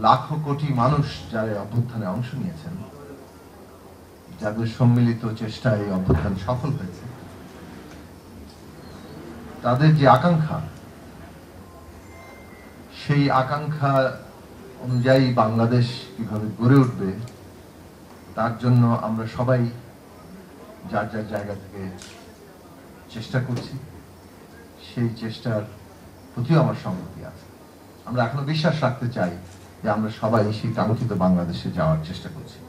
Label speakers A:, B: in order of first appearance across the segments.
A: লাখো কোটি মানুষ যারা অভ্যুত্থানে অংশ নিয়েছেন, যাদের সম্মিলিত চেষ্টায় এই অভ্যুত্থান সফল হয়েছে, তাদের যে আকাঙ্ক্ষা, সেই আকাঙ্ক্ষা অনুযায়ী বাংলাদেশ কিভাবে গড়ে উঠবে তার জন্য আমরা সবাই যার যার জায়গা থেকে চেষ্টা করছি। সেই চেষ্টার প্রতিও আমার সম্মতি আছে। আমরা এখনো বিশ্বাস রাখতে চাই যে আমরা সবাই সেই কাঙ্ক্ষিত বাংলাদেশে যাওয়ার চেষ্টা করছি।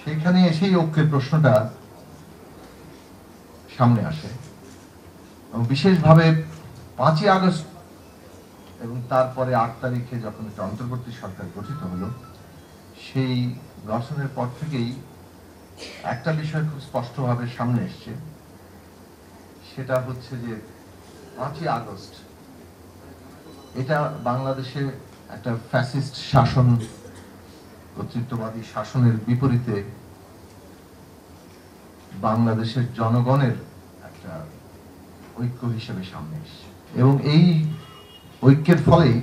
A: সেখানে এসেই ঐক্যের প্রশ্নটা সামনে আসে এবং বিশেষভাবে 5ই আগস্ট এবং তারপরে 8 তারিখে যখন একটা অন্তর্বর্তী সরকার গঠিত হলো, সেই গঠনের পর থেকেই একটা বিষয় খুব স্পষ্টভাবে সামনে এসছে। সেটা হচ্ছে যে 5ই আগস্ট এটা বাংলাদেশে একটা ফ্যাসিস্ট শাসন, কর্তৃত্ববাদী শাসনের বিপরীতে বাংলাদেশের জনগণের একটা ঐক্য হিসেবে সামনে এসছে এবং এই ঐক্যের ফলেই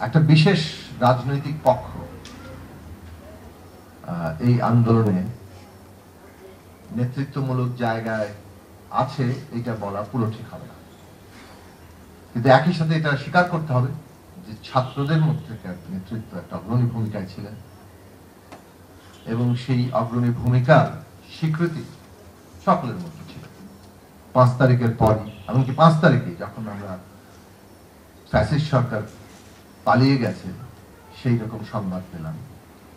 A: একটা বিশেষ রাজনৈতিক পক্ষ এই আন্দোলনে নেতৃত্বমূলক জায়গায় আছে, এটা বলা পুরো ঠিক হবে না। কিন্তু একই সাথে এটা স্বীকার করতে হবে যে ছাত্রদের মধ্যে নেতৃত্ব একটা অগ্রণী ভূমিকায় ছিলেন এবং সেই অগ্রণী ভূমিকার স্বীকৃতি সকলের মধ্যে ছিল। 5 তারিখের পরই, এমনকি 5 তারিখে যখন আমরা ফ্যাসিস্ট সরকার পালিয়ে গেছে সেই রকম সংবাদ পেলাম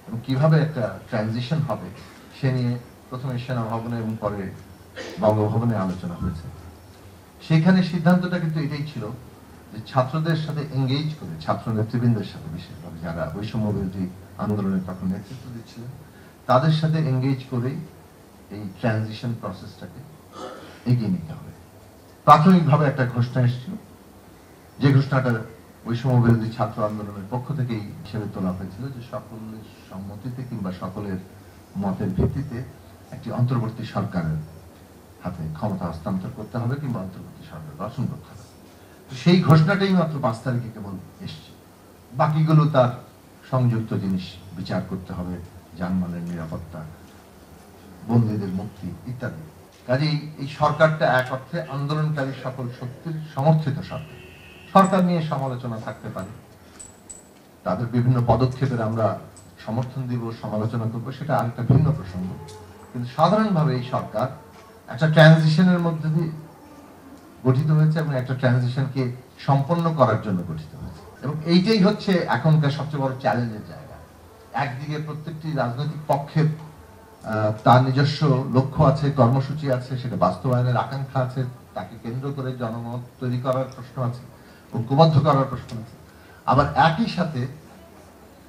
A: এবং কিভাবে একটা ট্রানজিশন হবে সে নিয়ে প্রথমে সেনা ভবনে এবং পরে বঙ্গভবনে আলোচনা হয়েছে। সেখানে সিদ্ধান্তটা কিন্তু এটাই ছিল যে ছাত্রদের সাথে এঙ্গেজ করে, ছাত্র নেতৃবৃন্দের সাথে বিশেষভাবে যারা বৈষম্য বিরোধী আন্দোলনে তখন নেতৃত্ব দিচ্ছিলেন, তাদের সাথে এঙ্গেজ করেই এই ট্রানজিশন প্রসেসটাকে এগিয়ে নিতে হবে। প্রাথমিকভাবে একটা ঘোষণা এসেছিল, যে ঘোষণাটা বৈষম্য বিরোধী ছাত্র আন্দোলনের পক্ষ থেকেই হিসেবে তোলা হয়েছিল যে সকলের সম্মতিতে কিংবা সকলের মতের ভিত্তিতে একটি অন্তর্বর্তী সরকারের হাতে ক্ষমতা হস্তান্তর করতে হবে কিংবা অন্তর্বর্তী সরকার গঠন করতে হবে। সেই ঘোষণাটাই মাত্র 5 তারিখে কেবল এসছে। বাকিগুলো তার সংযুক্ত জিনিস, বিচার করতে হবে, জানমালের নিরাপত্তা, বন্দীদের মুক্তি ইত্যাদি। কাজেই এই সরকারটা এক অর্থে আন্দোলনকারী সকল শক্তির সমর্থিত সরকার। সরকার নিয়ে সমালোচনা থাকতে পারে, তাদের বিভিন্ন পদক্ষেপের আমরা সমর্থন দিব, সমালোচনা করব, সেটা আরেকটা ভিন্ন প্রসঙ্গ। কিন্তু সাধারণভাবে এই সরকার একটা ট্রানজিশনের মধ্যে দিয়ে গঠিত হয়েছে এবং একটা ট্রানজিশনকে সম্পন্ন করার জন্য গঠিত হয়েছে এবং এইটাই হচ্ছে এখনকার সবচেয়ে বড় চ্যালেঞ্জের জায়গা। একদিকে প্রত্যেকটি রাজনৈতিক পক্ষের তার নিজস্ব লক্ষ্য আছে, কর্মসূচি আছে, সেটা বাস্তবায়নের আকাঙ্ক্ষা আছে, তাকে কেন্দ্র করে জনমত তৈরি করার প্রশ্ন আছে, ঐক্যবদ্ধ করার প্রশ্ন আছে। আবার একই সাথে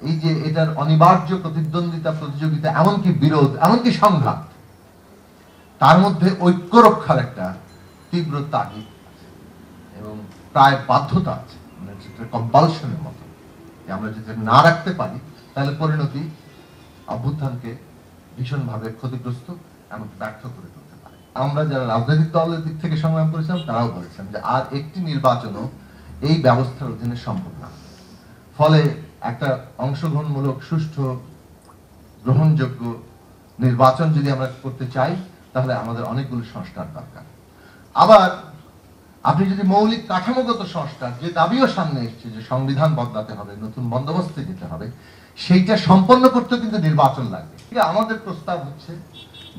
A: এই যে এটার অনিবার্য প্রতিদ্বন্দ্বিতা, প্রতিযোগিতা, এমনকি বিরোধ, এমনকি সংঘাত, তার মধ্যে ঐক্য রক্ষার একটা তীব্র তাগিদ এবং প্রায় বাধ্যতা আছে, মানে কম্পালশনের মতো। আমরা যদি না রাখতে পারি তাহলে পরিণতি অভ্যুত্থানকে ভীষণভাবে ক্ষতিগ্রস্ত এবং ব্যর্থ করে তুলতে পারে। আমরা যারা রাজনৈতিক দলের দিক থেকে সংগ্রাম করেছিলাম তারাও বলেছেন যে আর একটি নির্বাচনও এই ব্যবস্থার অধীনে সম্ভব না। ফলে একটা অংশগ্রহণমূলক, সুষ্ঠু, গ্রহণযোগ্য নির্বাচন যদি আমরা করতে চাই তাহলে আমাদের অনেকগুলো সংস্কার দরকার। আবার আপনি যদি মৌলিক কাঠামোগত সংস্কার, যে দাবিও সামনে এসছে যে সংবিধান বদলাতে হবে, নতুন বন্দোবস্তে যেতে হবে, সেইটা সম্পন্ন করতে কিন্তু নির্বাচন লাগবে। আমাদের প্রস্তাব হচ্ছে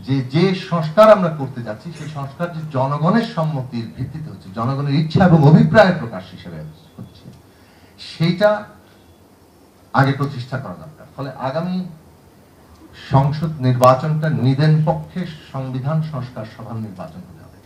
A: যে যে সংস্কার আমরা করতে যাচ্ছি সেই সংস্কার যে জনগণের সম্মতির ভিত্তিতে হচ্ছে, জনগণের ইচ্ছা এবং অভিপ্রায়ের প্রকাশ হিসেবে হচ্ছে, সেইটা আগে প্রতিষ্ঠা করা দরকার। ফলে আগামী সংসদ নির্বাচনটা নিদেন পক্ষে সংবিধান সংস্কার সভার নির্বাচন হতে হবে।